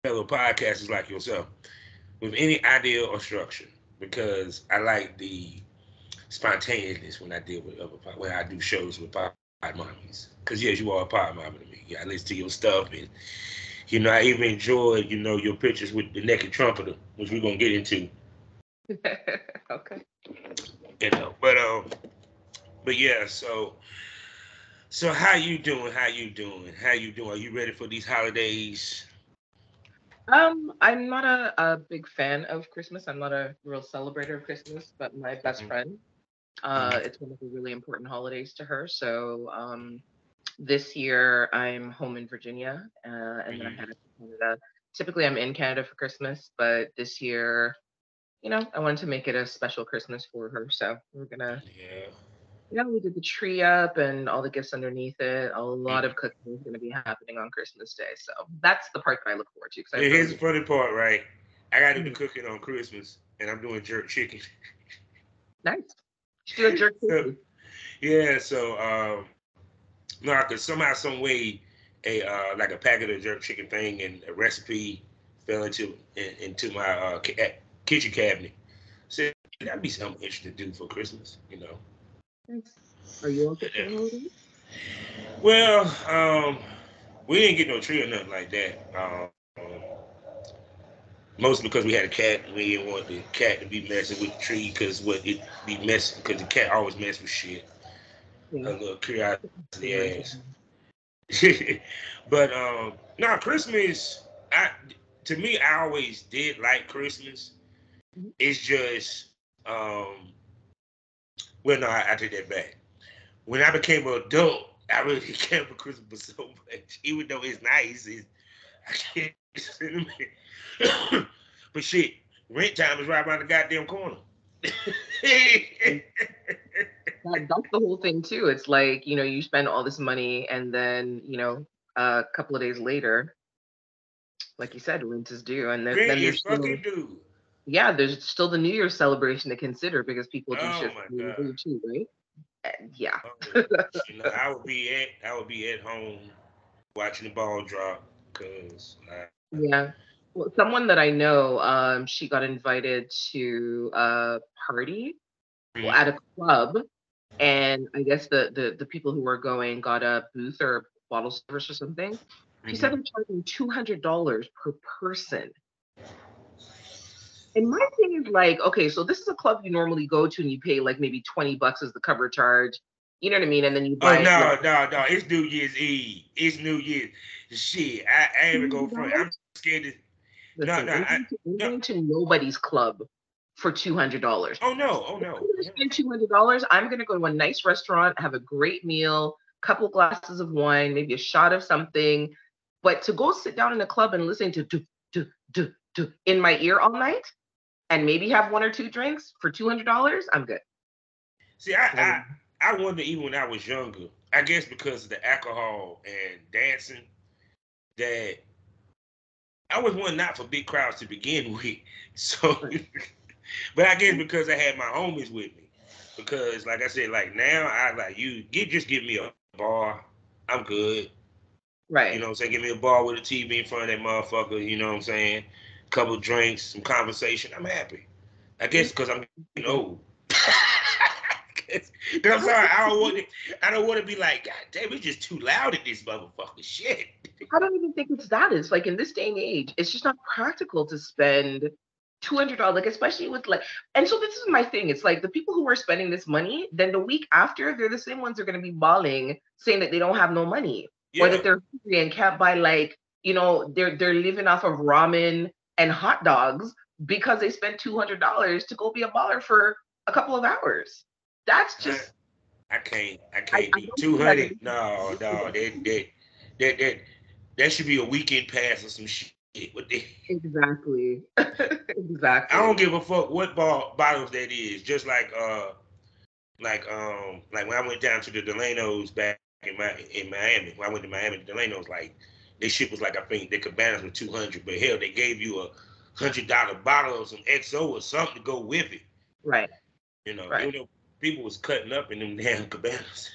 fellow podcasters like yourself with any idea or structure because I like the spontaneousness when I deal with when I do shows with pod mommies. Because yes, you are a pod mommy to me. Yeah, I listen to your stuff, and I even enjoy your pictures with the Naked Trumpeter, which we're gonna get into. Okay. But yeah. So how you doing? How you doing? How you doing? Are you ready for these holidays? I'm not a big fan of Christmas. I'm not a real celebrator of Christmas, but my best Mm-hmm. friend, Mm-hmm. it's one of the really important holidays to her. So this year I'm home in Virginia, and then I Mm-hmm. headed to Canada. Typically I'm in Canada for Christmas, but this year, I wanted to make it a special Christmas for her. So we're gonna, Yeah. we did the tree up and all the gifts underneath it. A lot of Mm-hmm. cooking is gonna be happening on Christmas Day. So that's the part that I look forward to because I Here's the really funny part, right? I gotta do the mm, cooking on Christmas, and I'm doing jerk chicken. nice. Should do a jerk So turkey. yeah, no, cause somehow, some way, a like a packet of jerk chicken thing and a recipe fell into my kitchen cabinet. Said that'd be something interesting to do for Christmas. Nice. Are you all set for the Yeah. holidays? Well, we didn't get no tree or nothing like that. Mostly because we had a cat. We didn't want the cat to be messing with the tree because what it be messing because the cat always mess with shit. Her Yeah. little curiosity Sure, ass. right. But no, Christmas. I to me, I always did like Christmas. Mhm. It's just well, no, I take that back. When I became an adult, I really cared for Christmas so much. Even though it's nice, I can't sentiment. But shit, rent time is right around the goddamn corner. And that's the whole thing too. It's like, you spend all this money and then, a couple of days later, like you said, rent is due. And then, Rent then is there's fucking still, due. yeah, there's still the New Year's celebration to consider because people do Oh shit my for New god. Year's Eve too, right? And yeah. Oh, I would be at home watching the ball drop because Yeah. Well, someone that I know, she got invited to a party at a club, and I guess the people who were going got a booth or bottle service or something. She said mm-hmm. they're charging $200 per person. And my thing is like, okay, so this is a club you normally go to and you pay like maybe $20 as the cover charge. You know what I mean? And then you Oh buy like no, no, no! It's New Year's Eve. It's New Year's. Shit, I ain't even go front. I'm $200. scared to. No, no, Listen, I'm going to nobody's club for $200. Oh no, oh If no. I'm gonna spend $200, I'm gonna go to a nice restaurant, have a great meal, couple glasses of wine, maybe a shot of something. But to go sit down in a club and listen to do in my ear all night and maybe have one or two drinks for $200, I'm good. See, I wonder even when I was younger. I guess because of the alcohol and dancing, that I was one not for big crowds to begin with. So, Right. but I guess because I had my homies with me. Because like I said, like now I like you get just give me a bar. I'm good. You know what Right. I'm saying? Give me a bar with a TV in front of that motherfucker. You know what I'm saying? Couple drinks, some conversation. I'm happy. I guess because I'm getting old. 'Cause I'm sorry. I don't want to be like, God damn, it's just too loud in this motherfucker. Shit. I don't even think it's that. It's like in this day and age, it's just not practical to spend $200, like especially with like. And so this is my thing. It's like the people who are spending this money, then the week after, they're the same ones who are going to be bawling, saying that they don't have no money or Yeah. that they're hungry and can't buy like they're living off of ramen and hot dogs because they spent $200 to go be a baller for a couple of hours. That's I, just I can't I do don't see that. 200. No, no, that that that should be a weekend pass or some shit. Exactly. I don't Exactly. give a fuck what bottles that is. Just like when I went down to the Delanos back in Miami. When I went to Miami, the Delanos like they shit was like I think the cabanas were 200, but hell they gave you a $100 bottle of some XO or something to go with it. Right. Right. Even though people was cutting up in them damn cabanas.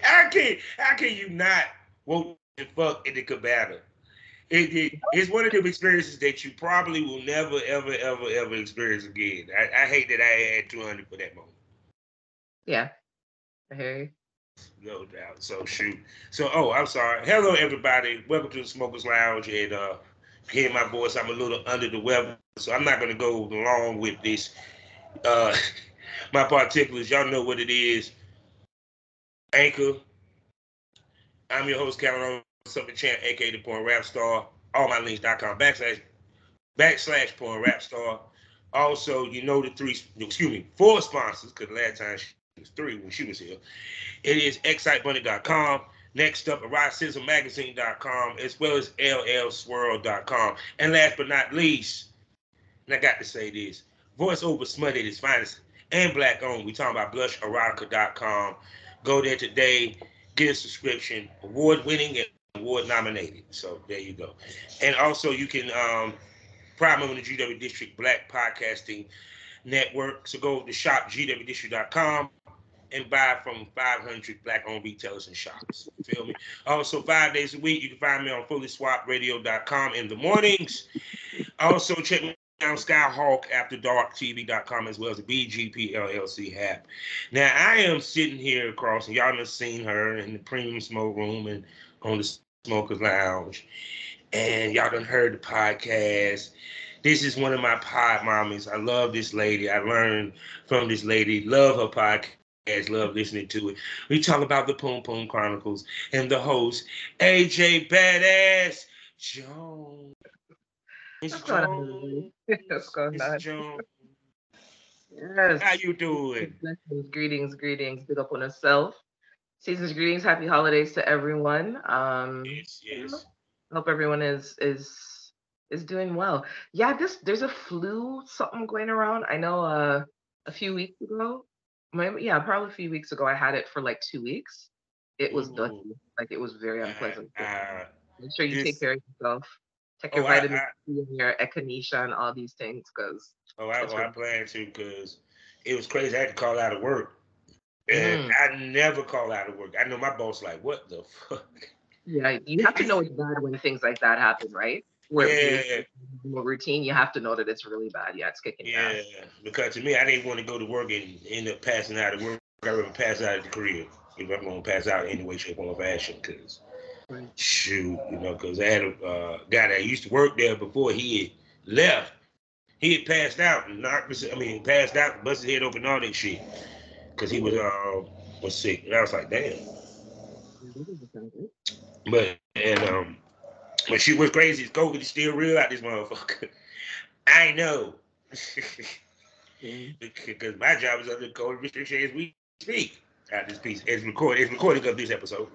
How can you not want fuck in the cabana. It's one of them experiences that you probably will never, ever, ever, ever experience again. I hate that I had 200 for that moment. Yeah. Hey. No doubt. So shoot. So I'm sorry. Hello everybody. Welcome to the Smokers Lounge. And hear my voice. I'm a little under the weather, so I'm not gonna go along with this. Uh, my particulars. Y'all know what it is. Anchor. I'm your host, Calvin Something Champ, aka the Porn Rap Star. Allmylinks.com // Porn Rap Star. Also, you know the four sponsors, because the last time she was three when she was here. It is excitebunny.com. Next up, AriseSizzleMagazine.com, as well as LLSwirl.com. And last but not least, and I got to say this, voiceover smut at its finest and black owned. We talking about blusherotica.com. Go there today, get a subscription, award winning and award nominated. So there you go. And also you can proud member of the GW District Black Podcasting Network. So go to shopgwdistrict.com and buy from 500 black-owned retailers and shops. You feel me? Also, 5 days a week, you can find me on fullyswapradio.com in the mornings. Also, check me out on SkyhawkAfterDarkTV.com as well as the BGP app. Now, I am sitting here across, and y'all done seen her in the premium smoke room and on the Smokers Lounge, and y'all done heard the podcast. This is one of my pod mommies. I love this lady. I learned from this lady. Love her podcast. Love listening to it. We talk about the PumChronicles and the host, AJ Badass Jones. Miss Jones. What's going Miss on? Jones. Yes. How you doing? Greetings. Big up on yourself. Season's greetings. Happy holidays to everyone. Yes. Hope everyone is doing well. Yeah, there's a flu something going around. I know a few weeks ago, probably a few weeks ago, I had it for like 2 weeks. It was dusty. Like it was very unpleasant. Make sure you take care of yourself. Take your vitamin C and your echinacea and all these things because I plan to because it was crazy. I had to call out of work. And I never call out of work. I know my boss like, what the fuck? Yeah, you have to know it's bad when things like that happen, right? Where routine, you have to know that it's really bad. Yeah, it's kicking your ass. Yeah, because to me, I didn't want to go to work and end up passing out of work. I rather pass out at the career if I'm going to pass out in any way, shape, form, or fashion. Because shoot, because I had a guy that used to work there before he had left. He had passed out and passed out, and busted his head open, all that shit. Because he was sick. And I was like, damn. But shit was crazy. COVID is still real out this motherfucker. I know. Because my job is under COVID restriction as we speak. At this piece, it's recording of this episode.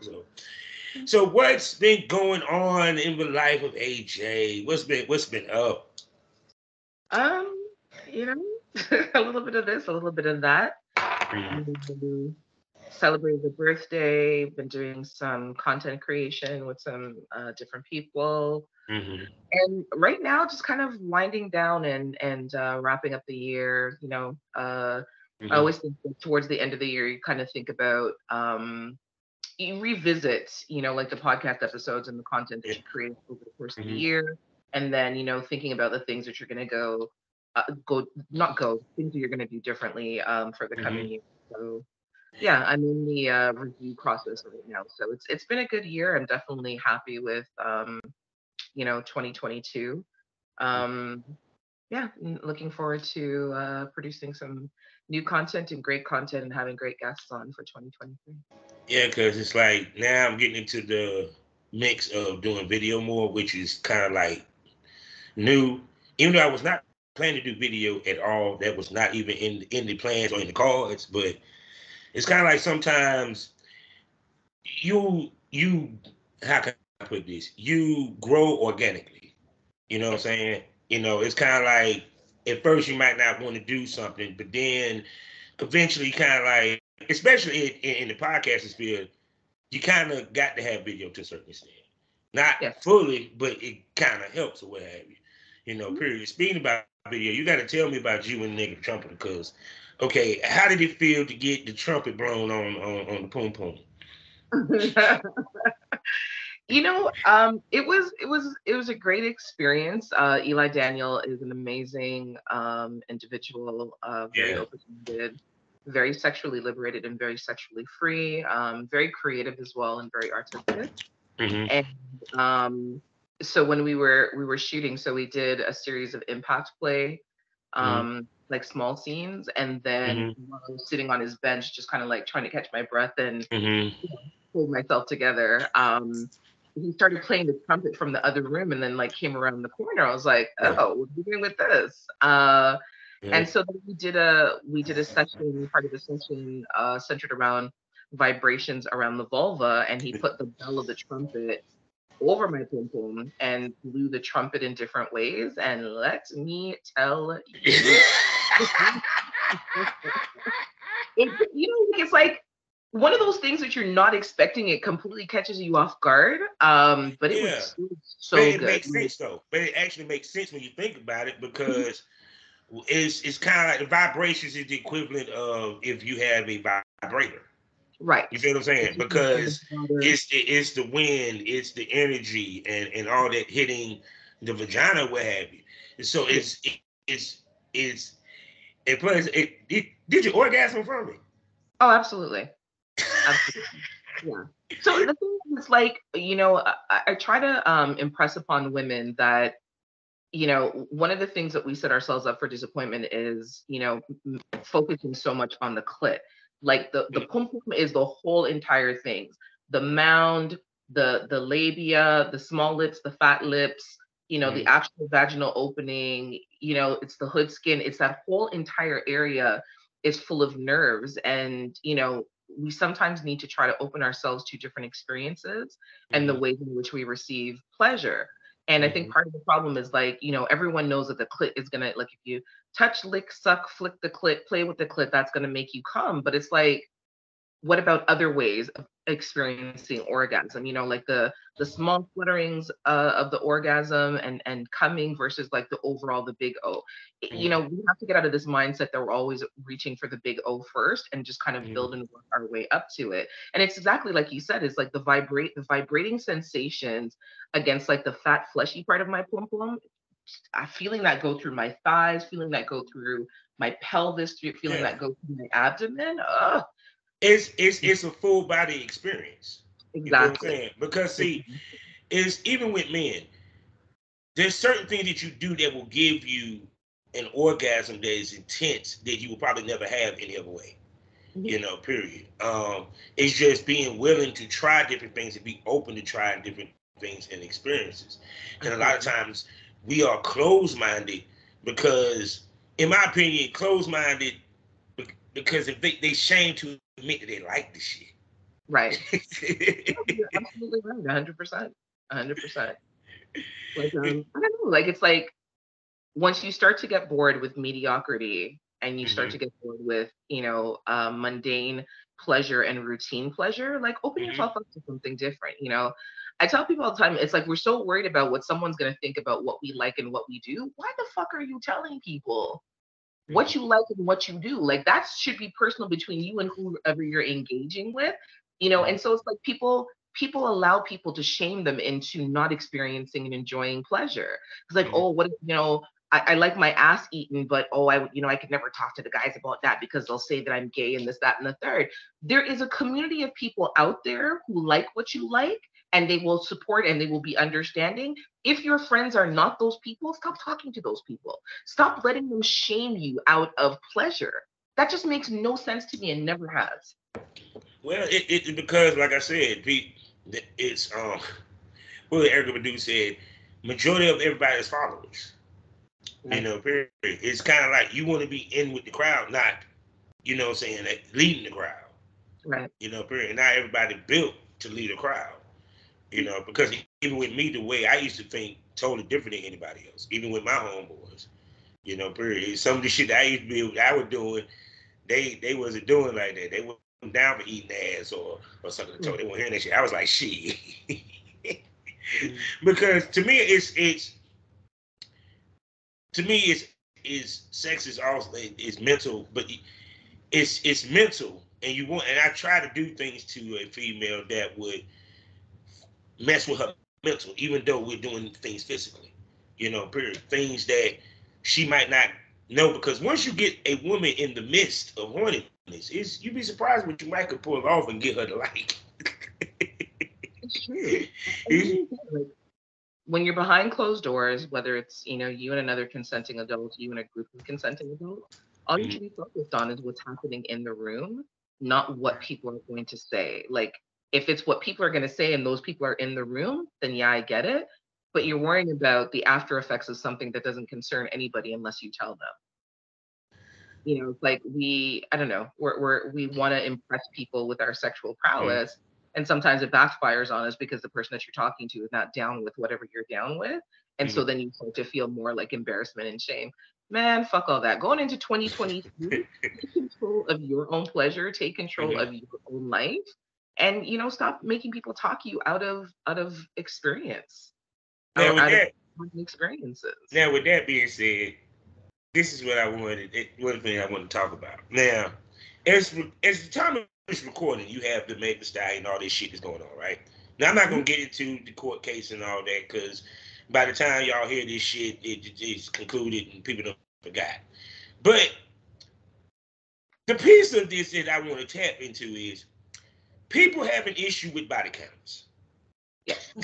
So what's been going on in the life of AJ? What's been up? A little bit of this, a little bit of that. Celebrated the birthday, been doing some content creation with some different people. And right now, just kind of winding down and wrapping up the year. I always think that towards the end of the year, you kind of think about, you revisit, like the podcast episodes and the content that you create over the course of the year. And then, thinking about the things that you're going to things that you're going to do differently for the coming year. So yeah, I'm in the review process right now. So it's been a good year. I'm definitely happy with 2022. Looking forward to producing some new content and great content and having great guests on for 2023. Yeah, because it's like now I'm getting into the mix of doing video more, which is kind of like new. Even though I was not planning to do video at all, that was not even in the plans or in the cards. But it's kind of like sometimes you how can I put this? You grow organically. You know what I'm saying? It's kind of like at first you might not want to do something, but then eventually kind of like, especially in the podcasting field, you kind of got to have video to a certain extent. Not fully, but it kind of helps or what have you. Period. Speaking about video, you got to tell me about you and Naked Trumpeter because, okay, how did it feel to get the trumpet blown on the PumPum? It was a great experience. Eli Daniel is an amazing individual, very Yeah. open-minded, very sexually liberated, and very sexually free. Very creative as well, and very artistic. Hmm. And so when we were shooting, so we did a series of impact play, Hmm. like small scenes, and then Hmm. while I was sitting on his bench, just kind of like trying to catch my breath and Hmm. pulled myself together. He started playing the trumpet from the other room, and then like came around the corner. I was like, Yeah. "Oh, what are we doing with this?" Yeah. And so then we did a session. Part of the session centered around vibrations around the vulva, and he put the bell of the trumpet over my pum pum and blew the trumpet in different ways. And let me tell you, it's like one of those things that you're not expecting. It completely catches you off guard. But it Yeah. was But so it good. makes sense though. But it actually makes sense when you think about it because it's kind of like the vibrations is the equivalent of if you have a vibrator. Right. You feel what I'm saying? It's just like in the Because water. it's the wind, it's the energy, and all that hitting the vagina, what have you. And so Yeah. it's it plus it did you orgasm from it? Oh, absolutely. Absolutely. Yeah. So the thing is, like, I try to impress upon women that, one of the things that we set ourselves up for disappointment is, focusing so much on the clit. Like the pum pum is the whole entire thing. The mound, the labia, the small lips, the fat lips, the Mhm. actual vaginal opening, it's the hood skin, it's that whole entire area is full of nerves. And, we sometimes need to try to open ourselves to different experiences and the Mhm. ways in which we receive pleasure. And I think Mhm. part of the problem is, like, everyone knows that the clit is gonna, like, if you touch, lick, suck, flick the clit, play with the clit, that's gonna make you come. But it's like, what about other ways of experiencing orgasm? Like the small flutterings of the orgasm and coming versus like the overall the big O. Mhm. We have to get out of this mindset that we're always reaching for the big O first and just kind of Mhm. build and work our way up to it. And it's exactly like you said, it's like the vibrating sensations against like the fat fleshy part of my pum pum. I feeling that go through my thighs, feeling that go through my pelvis, feeling Yeah. that go through my abdomen. Ugh, It's a full body experience. You feel what I'm exactly. saying? Because see, Mhm. it's even with men, there's certain things that you do that will give you an orgasm that is intense that you will probably never have any other way. Mhm. Period. It's just being willing to try different things and be open to trying different things and experiences. And a lot of Absolutely. times we are closed minded because, in my opinion, closed minded because if they shame to admit that they like the shit. Right. No, you're absolutely right. 100%. 100%. Like, I don't know. Like, it's like once you start to get bored with mediocrity and you start Hmm. to get bored with, mundane pleasure and routine pleasure, like open Hmm. yourself up to something different. I tell people all the time, it's like we're so worried about what someone's going to think about what we like and what we do. Why the fuck are you telling people what you like and what you do? Like that should be personal between you and whoever you're engaging with. And so it's like people allow people to shame them into not experiencing and enjoying pleasure. It's like, Hmm. oh, what, I like my ass eaten, but oh, I could never talk to the guys about that because they'll say that I'm gay and this, that, and the third. There is a community of people out there who like what you like, and they will support and they will be understanding. If your friends are not those people, stop talking to those people. Stop letting them shame you out of pleasure. That just makes no sense to me and never has. Well, it because like I said, Pete, it's what Erica Badu said, majority of everybody is followers. Right. Period. It's kind of like you want to be in with the crowd, not what I'm saying, like leading the crowd. Right. Period. Not everybody built to lead a crowd. Because even with me, the way I used to think totally different than anybody else. Even with my homeboys. Period. Some of the shit that I was doing, they wasn't doing like that. They wasn't down for eating ass or something. They weren't hearing that shit. I was like, shit. Because to me is sex is also is mental, but it's mental, and I try to do things to a female that would mess with her mental, even though we're doing things physically. Period. Things that she might not know, because once you get a woman in the midst of horniness, you'd be surprised what you might could pull off and get her to like. It's true. Like, when you're behind closed doors, whether it's you and another consenting adult, you and a group of consenting adults, all you should be focused on is what's happening in the room, not what people are going to say. Like, if it's what people are going to say and those people are in the room, then yeah, I get it. But you're worrying about the after effects of something that doesn't concern anybody unless you tell them. It's like I don't know, we want to impress people with our sexual prowess. And sometimes it backfires on us because the person that you're talking to is not down with whatever you're down with. And so then you start to feel more like embarrassment and shame. Man, fuck all that. Going into 2023, take control of your own pleasure, take control of your own life, and stop making people talk you out of experience. Now, with that, experiences. Now, with that being said, this is what I wanted. One thing I want to talk about. Now, as the time of this recording, you have the Meg Thee Stallion and all this shit that's going on, right? Now, I'm not gonna get into the court case and all that, because by the time y'all hear this shit, it's concluded and people don't forgot. But the piece of this that I want to tap into is people have an issue with body counts. Yes.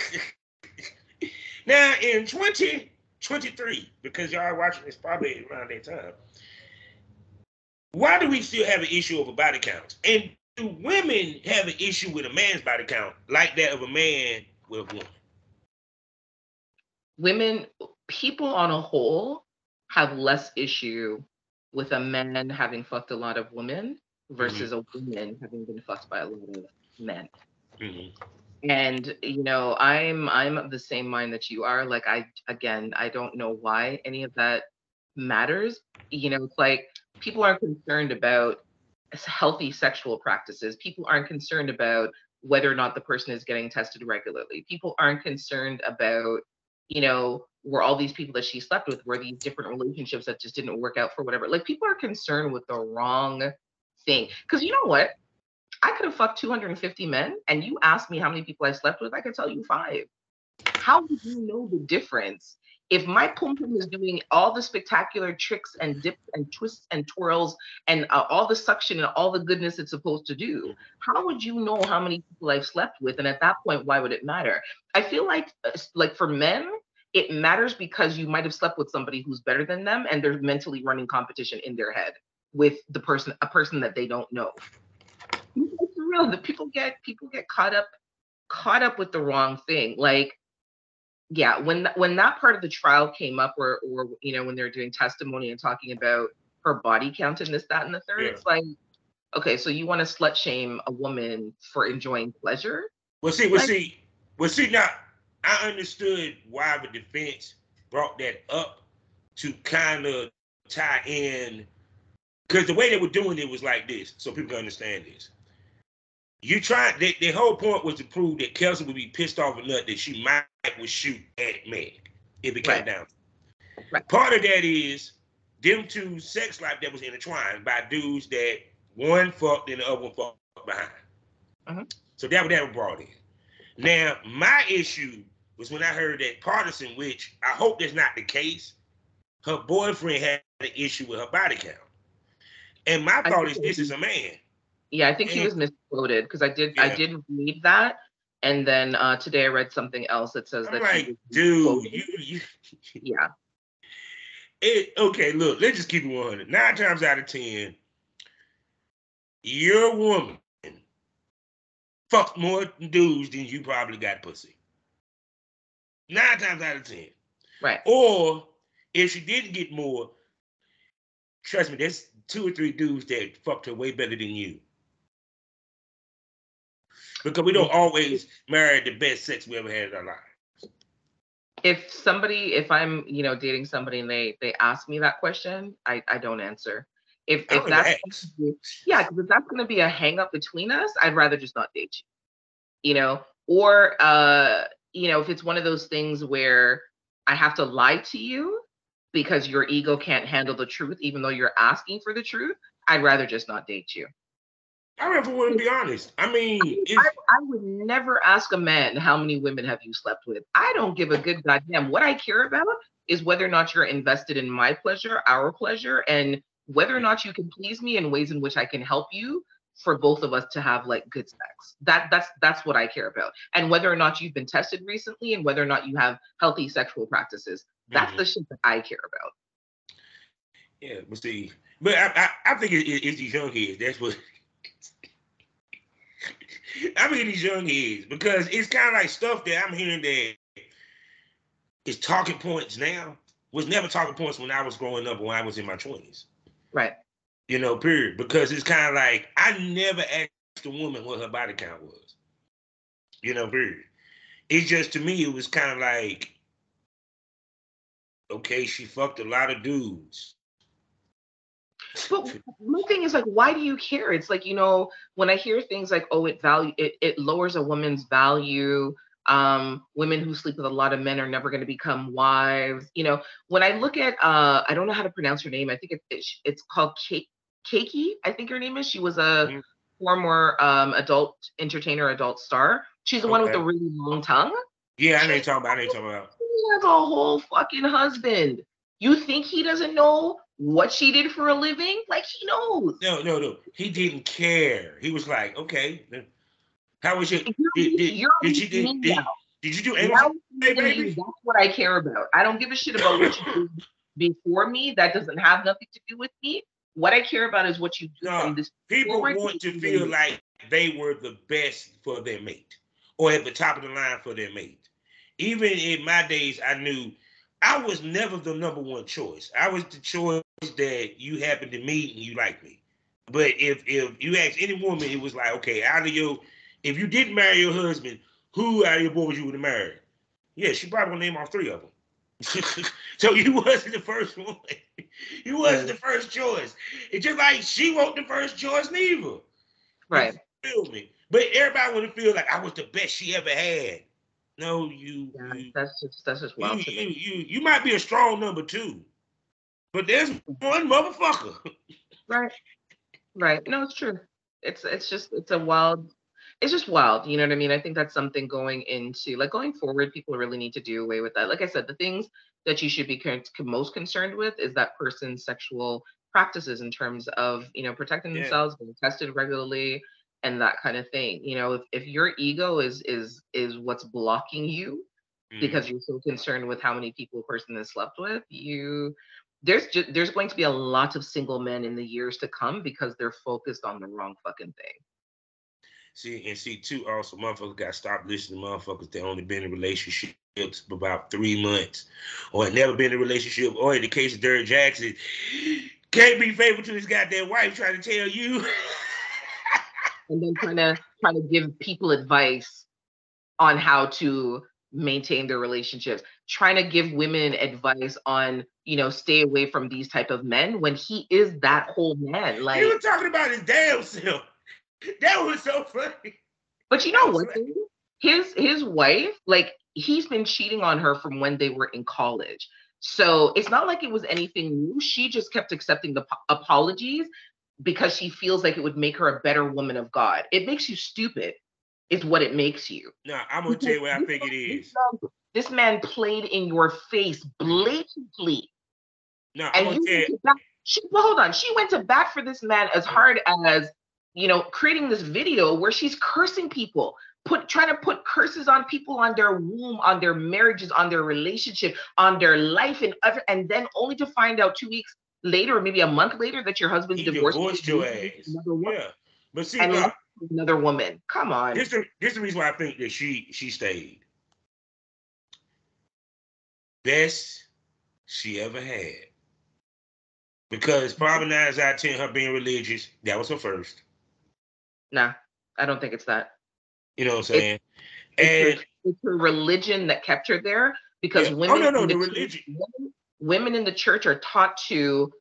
Now, in 2023, because y'all are watching this probably around that time, why do we still have an issue over body counts? And do women have an issue with a man's body count like that of a man with a woman? People on a whole have less issue with a man having fucked a lot of women versus a woman having been fucked by a lot of men. And I'm of the same mind that you are. Like, I don't know why any of that matters. It's like people aren't concerned about healthy sexual practices. People aren't concerned about whether or not the person is getting tested regularly. People aren't concerned about, were all these people that she slept with, were these different relationships that just didn't work out for whatever. Like, people are concerned with the wrong thing. Because you know what? I could have fucked 250 men, and you asked me how many people I slept with, I could tell you 5. How would you know the difference if my PumPum is doing all the spectacular tricks and dips and twists and twirls and all the suction and all the goodness it's supposed to do? How would you know how many people I've slept with? And at that point, why would it matter? I feel like for men, it matters because you might have slept with somebody who's better than them, and they're mentally running competition in their head with a person that they don't know. It's real that people get caught up with the wrong thing. Like, yeah, when that part of the trial came up, or when they're doing testimony and talking about her body count and this, that, and the third, it's like, okay, so you want to slut shame a woman for enjoying pleasure? Well, see, now I understood why the defense brought that up, to kind of tie in, because the way they were doing it was like this, so people can understand this. You tried. The whole point was to prove that Kelsey would be pissed off enough that she might would shoot at Meg if it came down. Right. Part of that is them two sex life that was intertwined by dudes that one fucked and the other one fucked behind. So that was brought in. Now, my issue was when I heard that partisan, which I hope that's not the case, her boyfriend had an issue with her body count. And my thought is, this is a man. Yeah, I think he was misquoted, because I did read that, and then today I read something else that says that. Like, dude, you yeah. Okay, look, let's just keep it 100. 9 times out of 10, your woman fucked more dudes than you probably got pussy. 9 times out of 10. Right. Or if she didn't get more, trust me, there's 2 or 3 dudes that fucked her way better than you. Because we don't always marry the best sex we ever had in our lives. If I'm, dating somebody and they ask me that question, I don't answer. If that's because if that's going to be a hang up between us, I'd rather just not date you. Or if it's one of those things where I have to lie to you because your ego can't handle the truth, even though you're asking for the truth, I'd rather just not date you. I rather want to be honest. I mean, I would never ask a man how many women have you slept with. I don't give a good goddamn. What I care about is whether or not you're invested in my pleasure, our pleasure, and whether or not you can please me in ways in which I can help you for both of us to have like good sex. That's what I care about. And whether or not you've been tested recently and whether or not you have healthy sexual practices. That's the shit that I care about. Yeah, but see, but I think it's these young kids. That's what I mean. These young kids, because it's kind of like stuff that I'm hearing that is talking points now was never talking points when I was growing up, when I was in my 20s. Right. You know, period. Because it's kind of like I never asked a woman what her body count was. You know, period. It's just, to me, it was kind of like, okay, she fucked a lot of dudes. But my thing is like, why do you care? It's like, you know, when I hear things like, oh, it lowers a woman's value. Women who sleep with a lot of men are never going to become wives. You know, when I look at, I don't know how to pronounce her name. I think it's called Keiki. I think her name is. She was a former adult entertainer, adult star. She's the one with the really long tongue. Yeah, I know you're talking about. She has a whole fucking husband. You think he doesn't know what she did for a living? Like, he knows. No. He didn't care. He was like, okay, how was it? Did you do anything, baby? That's what I care about. I don't give a shit about what you do before me. That doesn't have nothing to do with me. What I care about is what you do from this. People want to feel like they were the best for their mate, or at the top of the line for their mate. Even in my days, I knew I was never the number one choice. I was the choice that you happened to meet and you like me. But if you ask any woman, it was like, okay, if you didn't marry your husband, who out of your boys you would have married? Yeah, she probably gonna name off 3 of them. So you wasn't the first one. You wasn't the first choice. It's just like she wasn't the first choice neither. Right. You feel me? But everybody want to feel like I was the best she ever had. No, that's just wild to me. You might be a strong number 2, but there's one motherfucker. Right. No, it's true. It's just wild. It's just wild. You know what I mean? I think that's something going forward, people really need to do away with that. Like I said, the things that you should be most concerned with is that person's sexual practices in terms of, you know, protecting themselves, being tested regularly, and that kind of thing. You know, if your ego is what's blocking you because you're so concerned with how many people a person has slept with, there's going to be a lot of single men in the years to come because they're focused on the wrong fucking thing. See too, also, motherfuckers got to stop listening to motherfuckers that only been in relationships for about 3 months, or had never been in a relationship, or in the case of Derrick Jackson, can't be faithful to his goddamn wife, trying to tell you. And then trying to give people advice on how to maintain their relationships, trying to give women advice on, you know, stay away from these type of men when he is that whole man. Like, he was talking about his damn self. That was so funny. But you know what? His wife, like, he's been cheating on her from when they were in college. So it's not like it was anything new. She just kept accepting the apologies because she feels like it would make her a better woman of God. It makes you stupid, is what it makes you. No, I'm going to tell you what I think it is. This man played in your face blatantly. No, I'm going to tell you. Hold on. She went to bat for this man as hard as, you know, creating this video where she's cursing people, trying to put curses on people, on their womb, on their marriages, on their relationship, on their life, and then only to find out 2 weeks later, or maybe a month later, that your husband's divorced your ass. Yeah, but see, another woman. Come on. This the reason why I think that she stayed. Best she ever had. Because probably 9 out of 10, her being religious, that was her first. Nah, I don't think it's that. You know what I'm saying? It's her religion that kept her there, because women in the church are taught to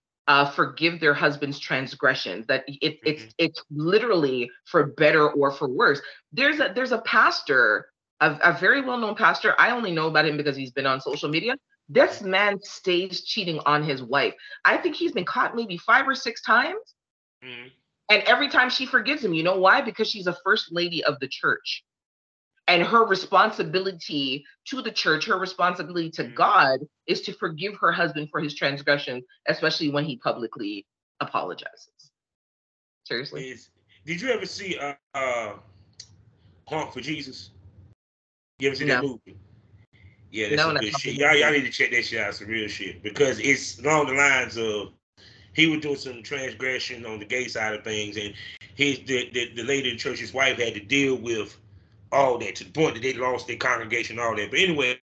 forgive their husband's transgressions. That it's literally for better or for worse. There's a pastor, a very well-known pastor. I only know about him because he's been on social media. This man stays cheating on his wife. I think he's been caught maybe 5 or 6 times. And every time she forgives him, you know why? Because she's a first lady of the church. And her responsibility to the church, her responsibility to God is to forgive her husband for his transgression, especially when he publicly apologizes. Seriously. Did you ever see Honk for Jesus? You ever see that No, movie? Yeah, that's no, some no. good shit. Y'all need to check that shit out. Some real shit because it's along the lines of he was doing some transgression on the gay side of things, and the lady in the church, his wife, had to deal with all that to the point that they lost their congregation, all that. But anyway,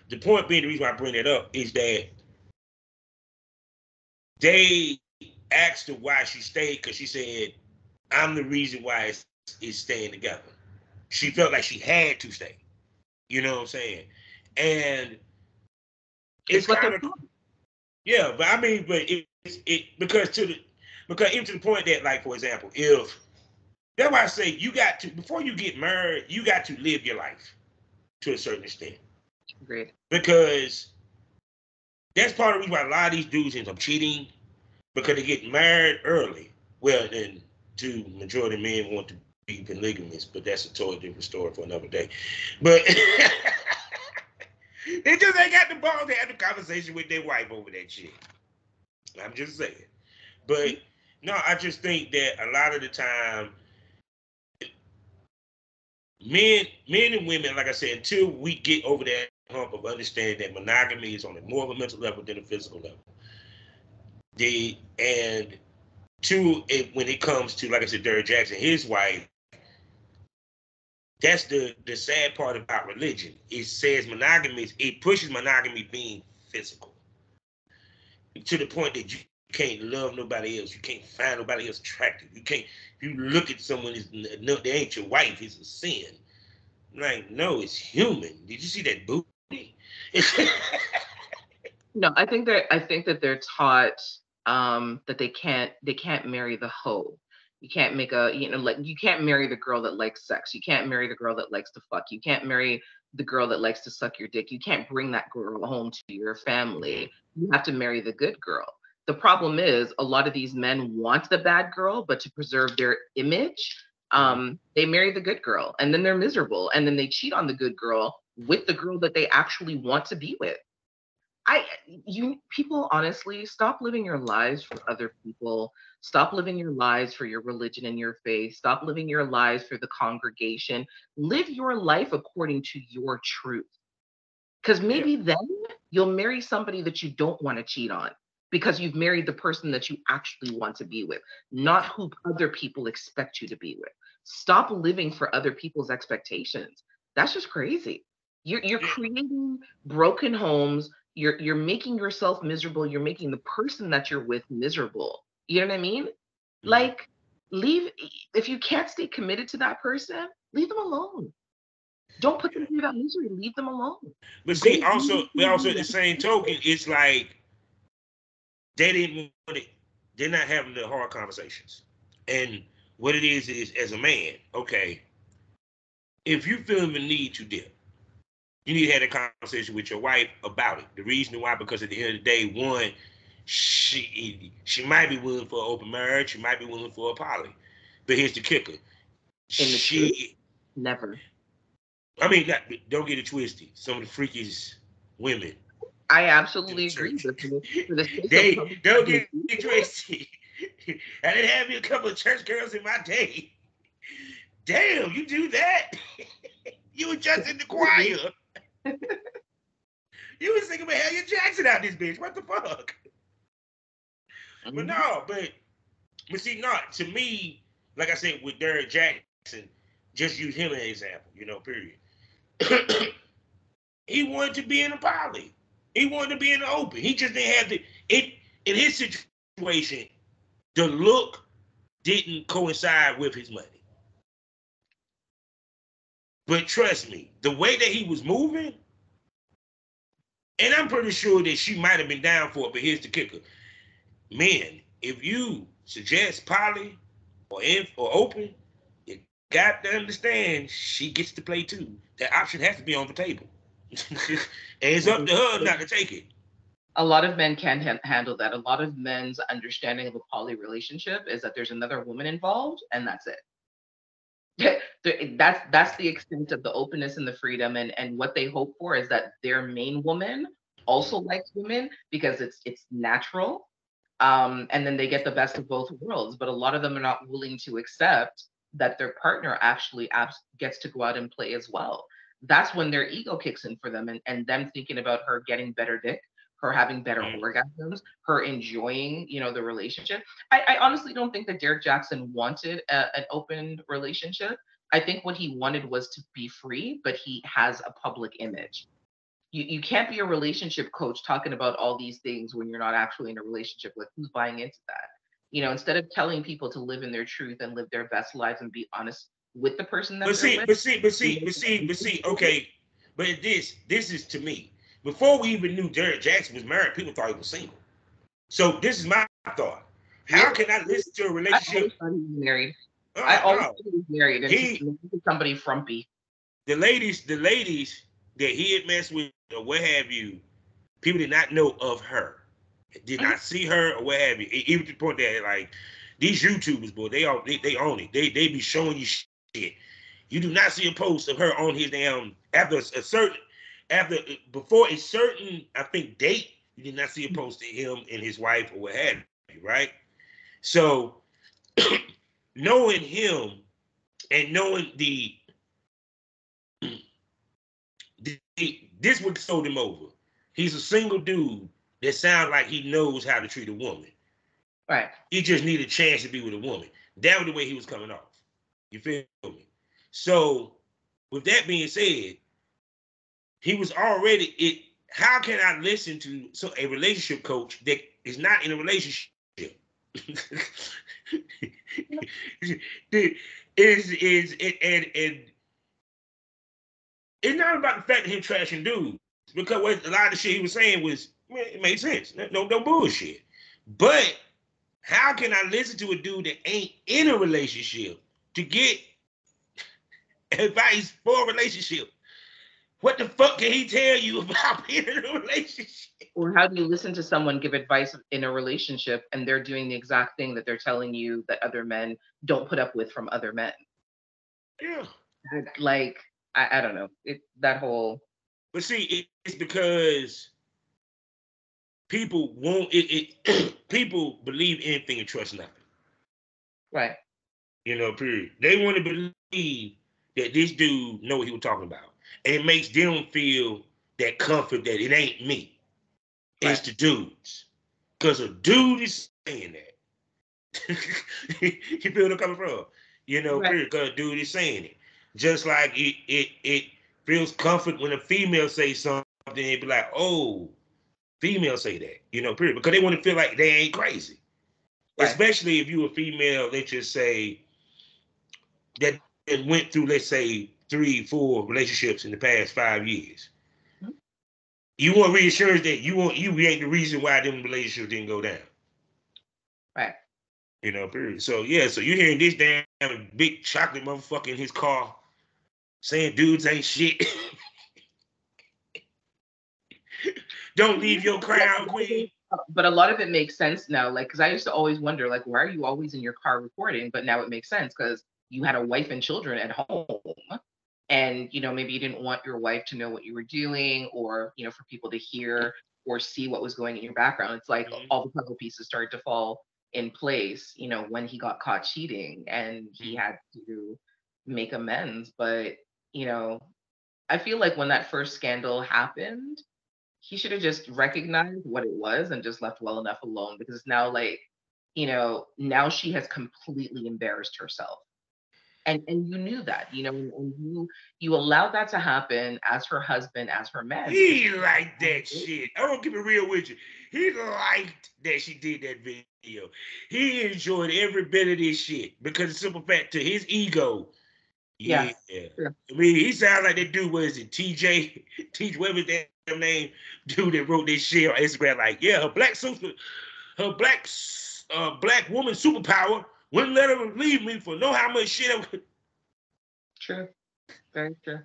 the point being, the reason why I bring that up is that they asked her why she stayed because she said, "I'm the reason why it's staying together." She felt like she had to stay. You know what I'm saying? And it's It's what kind they're of for. yeah, but I mean, but because even to the point that, like, for example, if that's why I say you got to, before you get married, you got to live your life to a certain extent. Agreed. Because that's part of the reason why a lot of these dudes end up cheating because they get married early. Well, then to majority of men want to be polygamous, but that's a totally different story for another day. But they just ain't got the balls to have the conversation with their wife over that shit. I'm just saying. But no, I just think that a lot of the time, men and women, like I said, until we get over that hump of understanding that monogamy is on a more of a mental level than a physical level. And two, when it comes to, like I said, Derrick Jackson, his wife, that's the sad part about religion. It says monogamy, it pushes monogamy being physical to the point that you can't love nobody else. You can't find nobody else attractive. You can't, if you look at someone, no, they ain't your wife, it's a sin. Like, no, it's human. Did you see that booty? No, I think that they're taught that they can't marry the hoe. You can't make a like you can't marry the girl that likes sex. You can't marry the girl that likes to fuck. You can't marry the girl that likes to suck your dick. You can't bring that girl home to your family. You have to marry the good girl. The problem is a lot of these men want the bad girl, but to preserve their image, they marry the good girl and then they're miserable and then they cheat on the good girl with the girl that they actually want to be with. I you people honestly stop living your lives for other people. Stop living your lives for your religion and your faith. Stop living your lives for the congregation. Live your life according to your truth. Because Yeah. maybe then you'll marry somebody that you don't want to cheat on because you've married the person that you actually want to be with, not who other people expect you to be with. Stop living for other people's expectations. That's just crazy. You're Yeah. creating broken homes. You're making yourself miserable. You're making the person that you're with miserable. You know what I mean? Mhm. Like, leave if you can't stay committed to that person, leave them alone. Don't put them Yeah. through that misery. Leave them alone. But Go see, do but also what at the you same token, it's like they didn't want it. They're not having the hard conversations. And what it is as a man, okay, if you feel the need to dip, you need to have a conversation with your wife about it. The reason why, because at the end of the day, one, she might be willing for an open marriage, she might be willing for a poly. But here's the kicker. in the truth. She Never. I mean, don't get it twisted. Some of the freakiest women I in the absolutely agree. church. But for the sake of They public don't get it conversation, twisted. I didn't have me a couple of church girls in my day. Damn, you do that? You were just in the choir. You was singing Mahalia Jackson out this bitch. What the fuck? But mhm, no, but see, not to me, like I said, with Derrick Jackson, just use him as an example, period. He wanted to be in a poly. He wanted to be in the open. He just didn't have it in his situation, the look didn't coincide with his money. But trust me, the way that he was moving, and I'm pretty sure that she might have been down for it, but here's the kicker. Men, if you suggest poly or open, you got to understand she gets to play too. That option has to be on the table. And it's up to her not to take it. A lot of men can't handle that. A lot of men's understanding of a poly relationship is that there's another woman involved, and that's it. That's the extent of the openness and the freedom, and what they hope for is that their main woman also likes women because it's natural, and then they get the best of both worlds. But a lot of them are not willing to accept that their partner actually gets to go out and play as well. That's when their ego kicks in for them, and them thinking about her getting better dick, her having better orgasms, her enjoying, the relationship. I honestly don't think that Derek Jackson wanted an open relationship. I think what he wanted was to be free, but he has a public image. You can't be a relationship coach talking about all these things when you're not actually in a relationship. Like, who's buying into that? Instead of telling people to live in their truth and live their best lives and be honest with the person that But they're see, with. but see, but see, but see, but see. Okay, but this is to me. Before we even knew Derek Jackson was married, people thought he was single. So this is my thought. How can I listen to a I always relationship? thought he was married. I always No, thought he was married and just he somebody frumpy. the ladies that he had messed with or what have you, people did not know of her, did Mhm. not see her or what have you. Even to the point that like these YouTubers, boy, they own it. They be showing you shit. You do not see a post of her on his damn after before a certain I think date. You did not see a post of him and his wife or what have you, right? So knowing him and knowing this would sold him over. He's a single dude that sounds like he knows how to treat a woman. Right. He just needed a chance to be with a woman. That was the way he was coming off. You feel me? So, with that being said, he was already it. How can I listen to a relationship coach that is not in a relationship? is it and it's not about the fact that him trashing dudes because a lot of the shit he was saying was it made sense. No bullshit. But how can I listen to a dude that ain't in a relationship to get advice for a relationship? What the fuck can he tell you about being in a relationship? Or how do you listen to someone give advice in a relationship and they're doing the exact thing that they're telling you that other men don't put up with from other men? Yeah. Like, I don't know. That whole. But see, it's because people won't people believe anything and trust nothing. Right. Period. They want to believe that this dude know what he was talking about. And it makes them feel that comfort that it ain't me. It's Right. the dudes. Because a dude is saying that. You feel where I'm coming from? Right. Period. Because a dude is saying it. Just like it feels comfort when a female says something, it be like, oh, female say that, period. Because they want to feel like they ain't crazy. Right. Especially if you a female, let's just say, that went through, let's say, 3, 4 relationships in the past 5 years. Mhm. You want reassurance that you ain't the reason why them relationships didn't go down. Right. Period. So yeah, so you hearing this damn big chocolate motherfucker in his car saying dudes ain't shit. Don't leave your crown, queen. But a lot of it makes sense now. Like, because I used to always wonder, like, why are you always in your car recording? But now it makes sense because you had a wife and children at home. And, maybe you didn't want your wife to know what you were doing or, for people to hear or see what was going in your background. It's like Mm-hmm. all the puzzle pieces started to fall in place, when he got caught cheating and he had to make amends. But, I feel like when that first scandal happened, he should have just recognized what it was and just left well enough alone because it's now like, now she has completely embarrassed herself. And you knew that, and you allowed that to happen as her husband, as her man, because He liked that shit. I'm gonna keep it real with you. He liked that she did that video. He enjoyed every bit of this shit because the simple fact to his ego. Yeah. yeah. I mean, he sounds like that dude, what is it, TJ? Teach whatever his damn name, dude that wrote this shit on Instagram. Like, yeah, her black woman superpower wouldn't let her leave me for know how much shit. True. Very true.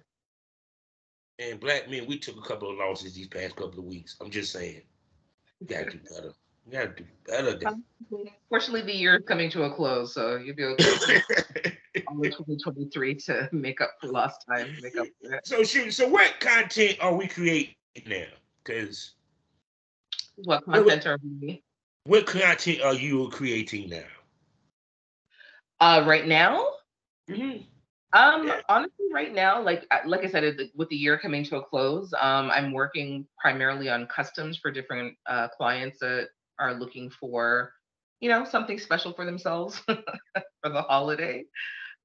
And black men, we took a couple of losses these past couple of weeks. I'm just saying. You gotta do better. You gotta do better than. Fortunately, the year is coming to a close, so you'll be okay. All of 2023 to make up for lost time, make up for it. So shoot. So what content are we creating now? Because What content are we? what content are you creating now? Right now, Mm-hmm. Yeah. honestly, right now, like I said, with the year coming to a close, I'm working primarily on customs for different clients that are looking for, something special for themselves for the holiday.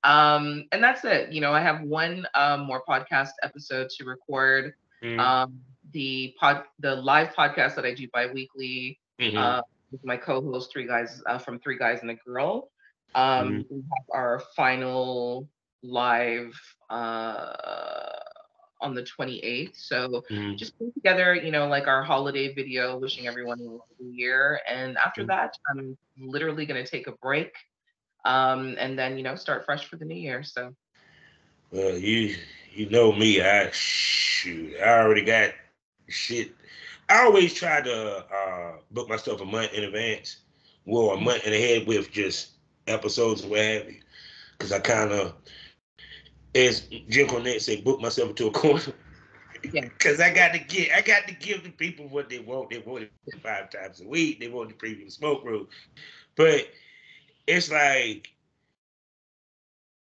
And that's it. I have one more podcast episode to record. Mm-hmm. Um, the live podcast that I do bi-weekly Mm-hmm. with my co-host, three guys from Three Guys and a Girl. Mm-hmm. We have our final live uh, on the 28th. So Mm-hmm. just put together, like our holiday video, wishing everyone a happy year. And after that, I'm literally going to take a break, and then start fresh for the new year. So Well, you know me. I already got shit. I always try to book myself a month in advance, well, a month in ahead with just episodes and what have you. Because I kind of, as Jim Cornette said, book myself into a corner. yeah. Because I got to give the people what they want. They want it 5 times a week. They want the premium smoke room. But it's like,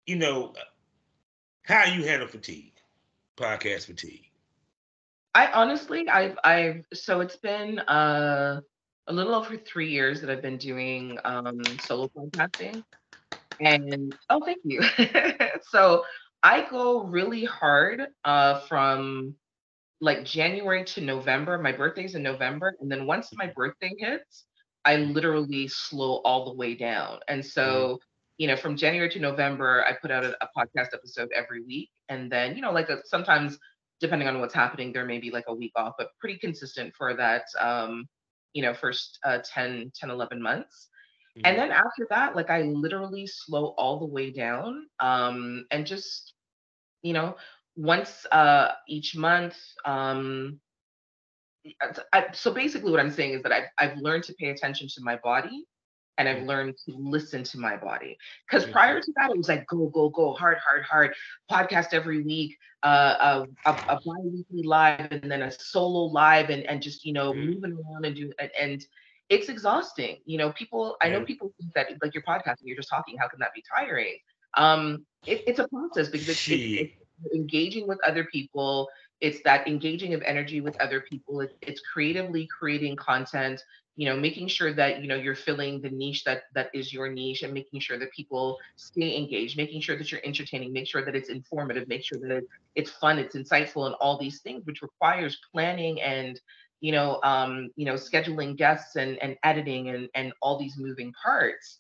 you know, how you handle fatigue, podcast fatigue. I honestly, so it's been a little over 3 years that I've been doing solo podcasting. And oh, thank you. So I go really hard from like January to November. My birthday's in November, and then once my birthday hits, I literally slow all the way down. And Mm-hmm. so, from January to November, I put out a podcast episode every week, and then sometimes depending on what's happening, there may be like a week off, but pretty consistent for that first 10, 11 months. And then after that, like I literally slow all the way down, and just you know once each month. So basically what I'm saying is that I've learned to pay attention to my body, and I've learned to listen to my body. Because prior to that, it was like go, go, go, hard, hard, hard, podcast every week, a bi-weekly live, and then a solo live, and just moving around and do and it's exhausting. I know Yeah. people think that like you're podcasting, you're just talking. How can that be tiring? It's a process because it's Shit. engaging with other people. It's that engaging of energy with other people. It's creatively creating content, making sure that you're filling the niche that is your niche, and making sure that people stay engaged, making sure that you're entertaining, make sure that it's informative, make sure that it's fun, it's insightful, and all these things, which requires planning and scheduling guests and editing and all these moving parts.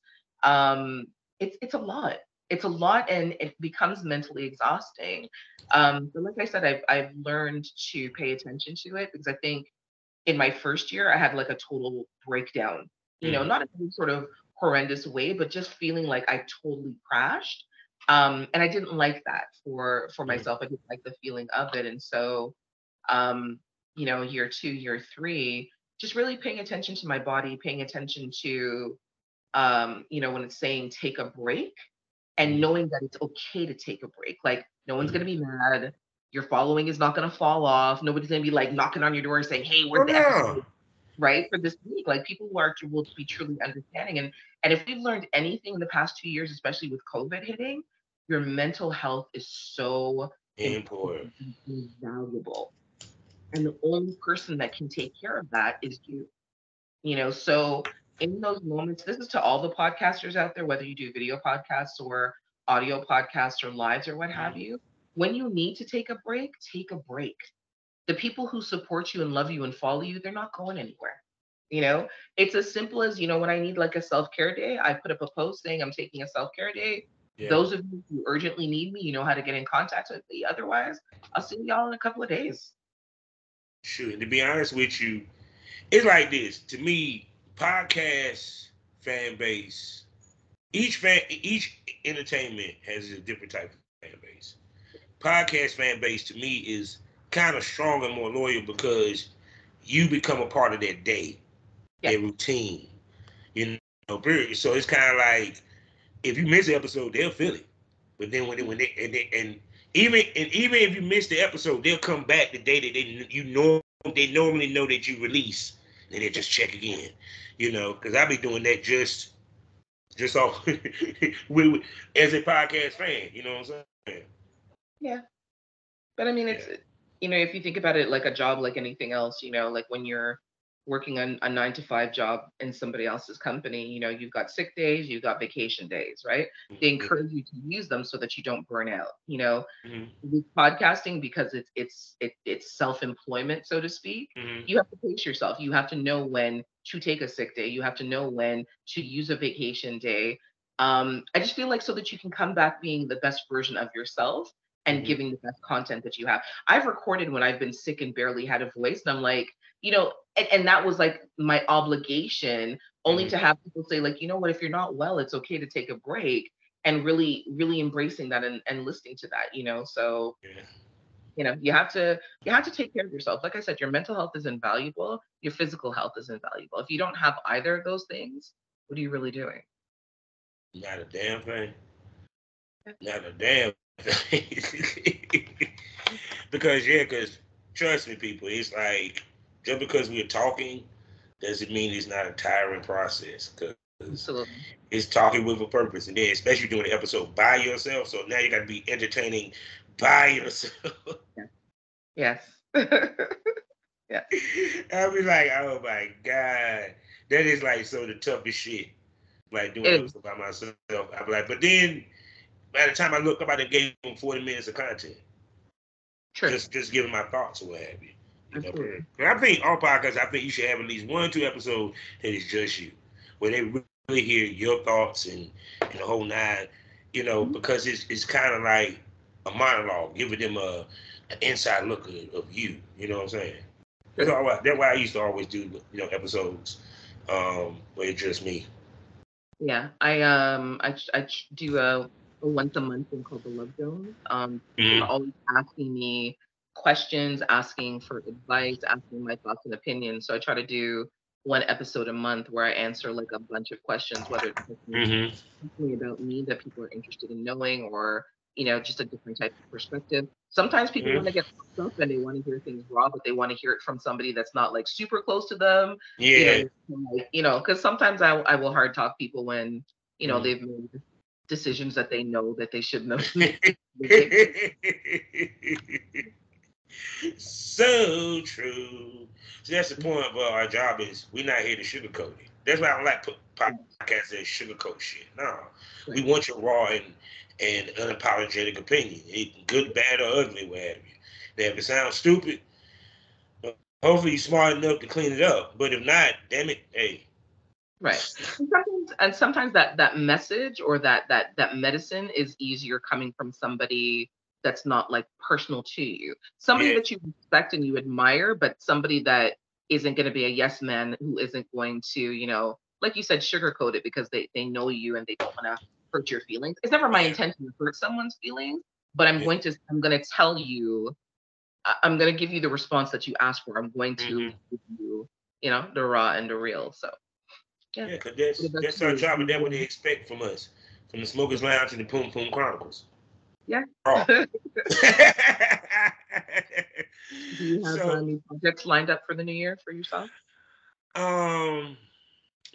It's a lot. It's a lot, and it becomes mentally exhausting. But like I said, I've learned to pay attention to it, because I think in my first year I had like a total breakdown. Not in any sort of horrendous way, but just feeling like I totally crashed. And I didn't like that for myself. I didn't like the feeling of it, and so year two, year three, just really paying attention to my body, paying attention to when it's saying take a break, and knowing that it's okay to take a break. Like no one's gonna be mad. Your following is not gonna fall off. Nobody's gonna be like knocking on your door and saying, "Hey, Oh where's the no. episode?" Right, for this week. Like people will be truly understanding. And if we've learned anything in the past 2 years, especially with COVID hitting, your mental health is so Important. important and valuable. And the only person that can take care of that is you. So in those moments, this is to all the podcasters out there, whether you do video podcasts or audio podcasts or lives or what have you. When you need to take a break. The people who support you and love you and follow you, they're not going anywhere. you know it's as simple as, when I need like a self-care day, I put up a post saying I'm taking a self-care day. Yeah. Those of you who urgently need me, you know how to get in contact with me. Otherwise, I'll see y'all in a couple of days. Shoot. To be honest with you, it's like this. To me, podcast fan base. Each entertainment has a different type of fan base. Podcast fan base to me is kind of strong and more loyal because you become a part of their day. their routine, you know, period. So it's kind of like if you miss the episode, they'll feel it. But then and even if you miss the episode, they'll come back the day that they normally know that you release, and they just check again, you know, because I be doing that just off with, as a podcast fan, you know what I'm saying? Yeah. But I mean, it's, if you think about it like a job, like anything else, like when you're working on a 9 to 5 job in somebody else's company, you've got sick days, you've got vacation days, right? They encourage you to use them so that you don't burn out, with podcasting, because it's self-employment, so to speak. You have to pace yourself. You have to know when to take a sick day. You have to know when to use a vacation day. I just feel like so that you can come back being the best version of yourself and giving the best content that you have. I've recorded when I've been sick and barely had a voice, and I'm like, and that was like my obligation, only to have people say, like, you know what, if you're not well, it's okay to take a break, and really, really embracing that and listening to that, so you have to take care of yourself. Like I said, your mental health is invaluable, your physical health is invaluable. If you don't have either of those things, what are you really doing? Not a damn thing. Not a damn thing. because trust me, people, it's like just because we're talking doesn't mean it's not a tiring process. Because it's talking with a purpose, and then especially doing the episode by yourself. So now you got to be entertaining by yourself. Yes. Yeah. I'll be like, oh my god, that is like so the toughest shit. Like doing an episode by myself. I'll be like, but then by the time I look up, I done gave them 40 minutes of content. True. Just giving my thoughts or what have you. I think on podcasts, I think you should have at least 1 or 2 episodes that is just you, where they really hear your thoughts and the whole nine, because it's kind of like a monologue, giving them an inside look of you. You know what I'm saying? That's why I used to always do episodes where it's just me. Yeah, I do a once a month thing called the Love Zone. People are always asking me questions, asking for advice, asking my thoughts and opinions. So I try to do 1 episode a month where I answer like a bunch of questions, whether it's about me that people are interested in knowing, or just a different type of perspective. Sometimes people want to get fucked up and they want to hear things raw, but they want to hear it from somebody that's not like super close to them. Yeah. Because sometimes I will hard talk people when they've made decisions that they know that they should know. So true. So that's the point of our job is we're not here to sugarcoat it. That's why I don't like podcasts that sugarcoat shit. No, we want your raw and unapologetic opinion, good, bad, or ugly, whatever. Now, if it sounds stupid, hopefully you're smart enough to clean it up. But if not, damn it, hey. Right. And sometimes that message or that medicine is easier coming from somebody that's not like personal to you. Somebody that you respect and you admire, but somebody that isn't going to be a yes man, who isn't going to, like you said, sugarcoat it because they know you and they don't want to hurt your feelings. It's never my intention to hurt someone's feelings, but I'm going to tell you, I'm going to give you the response that you asked for. I'm going to give you, the raw and the real. So. Yeah, because that's our job, and that's what they expect from us, from the Smokers Lounge and the PumChronicles. Yeah. Do you have any projects lined up for the new year for yourself?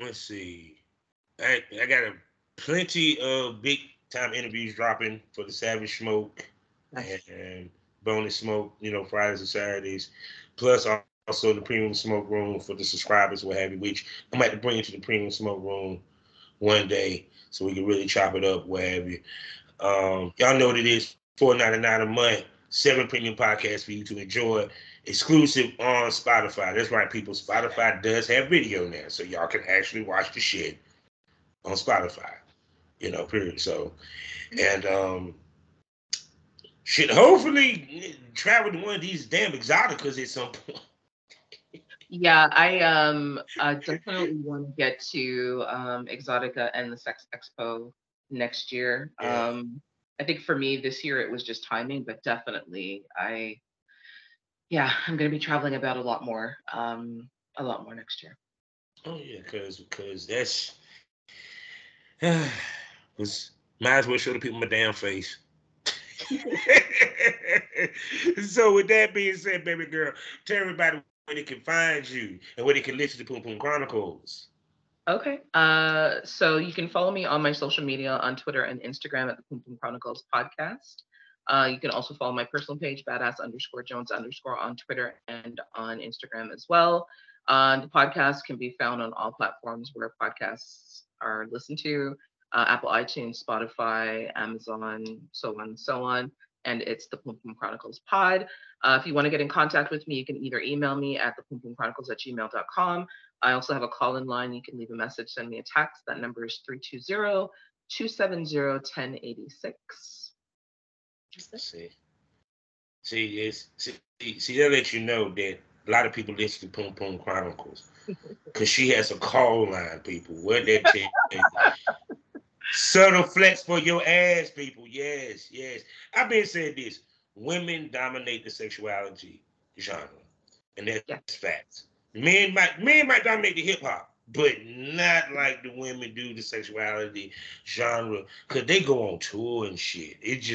Let's see. I got plenty of big time interviews dropping for the Savage Smoke and Bonus Smoke, Fridays and Saturdays, plus also the Premium Smoke Room for the subscribers, what have you, which I might have to bring into the Premium Smoke Room one day so we can really chop it up, what have you. Y'all know what it is, $4.99 a month, 7 premium podcasts for you to enjoy, exclusive on Spotify. That's right, people. Spotify does have video now, so y'all can actually watch the shit on Spotify, period. So, and shit, hopefully travel to one of these damn exoticas at some point. Yeah, I definitely want to get to Exotica and the Sex Expo next year. Yeah. I think for me this year it was just timing, but definitely I'm going to be traveling about a lot more next year. Oh yeah, cause that's was might as well show the people my damn face. So with that being said, baby girl, tell everybody where they can find you and where they can listen to PumPum Chronicles. Okay. So you can follow me on my social media on Twitter and Instagram at the PumPum Chronicles podcast. You can also follow my personal page, badass_Jones_ on Twitter and on Instagram as well. The podcast can be found on all platforms where podcasts are listened to, Apple, iTunes, Spotify, Amazon, so on and so on. And it's the PumPum Chronicles pod. If you want to get in contact with me, you can either email me at thepumpumchronicles@gmail.com. I also have a call-in line. You can leave a message, send me a text. That number is 320-270-1086. See, see, that lets you know that a lot of people listen to PumPum Chronicles because she has a call line. People, what that tell you? Subtle flex for your ass, people. Yes, yes. I've been saying this. Women dominate the sexuality genre, and that's Yeah. facts. Men might dominate the hip hop, but not like the women do the sexuality genre, cause they go on tour and shit. It's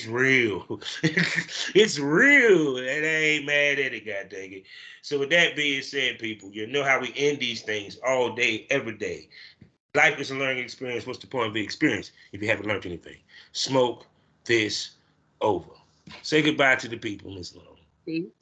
real. It's real, and I ain't mad at it. God dang it. So with that being said, people, you know how we end these things all day, every day. Life is a learning experience. What's the point of the experience if you haven't learned anything? Smoke this over. Say goodbye to the people, Miss Long. See?